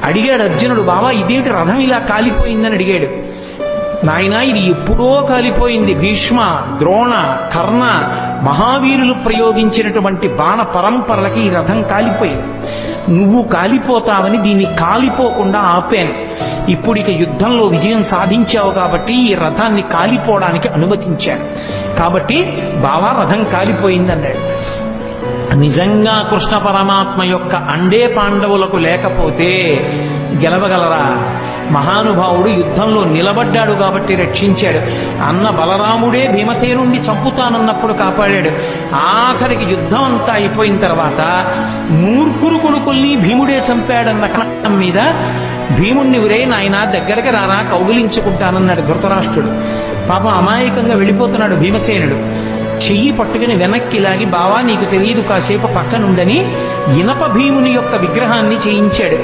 అడిగాడు అర్జునుడు, బావా ఇదేమిటి రథం ఇలా కాలిపోయిందని అడిగాడు. నాయనా ఇది ఎప్పుడో కాలిపోయింది. భీష్మ, ద్రోణ, కర్ణ మహావీరులు ప్రయోగించినటువంటి బాణ పరంపరలకి ఈ రథం కాలిపోయింది. నువ్వు కాలిపోతావని దీన్ని కాలిపోకుండా ఆపాను. ఇప్పుడు ఇక యుద్ధంలో విజయం సాధించావు కాబట్టి ఈ రథాన్ని కాలిపోవడానికి అనుమతించాను. కాబట్టి బావా రథం కాలిపోయిందన్నాడు. నిజంగా కృష్ణ పరమాత్మ యొక్క అండే పాండవులకు లేకపోతే గెలవగలరా? మహానుభావుడు యుద్ధంలో నిలబడ్డాడు కాబట్టి రక్షించాడు. అన్న బలరాముడే భీమసేనుణ్ణి చంపుతానన్నప్పుడు కాపాడాడు. ఆఖరికి యుద్ధం అంతా అయిపోయిన తర్వాత మూర్ఖురు కొడుకుల్ని భీముడే చంపాడన్న కారణం మీద భీముణ్ణి ఉరే నాయన దగ్గరికి రారా కౌగిలించుకుంటానన్నాడు ధృతరాష్ట్రుడు. పాపం అమాయకంగా వెళ్ళిపోతున్నాడు భీమసేనుడు. చెయ్యి పట్టుకుని వెనక్కి లాగి, బావా నీకు తెలియదు కాసేపు పక్కనుండని ఇనప భీముని యొక్క విగ్రహాన్ని చేయించాడు.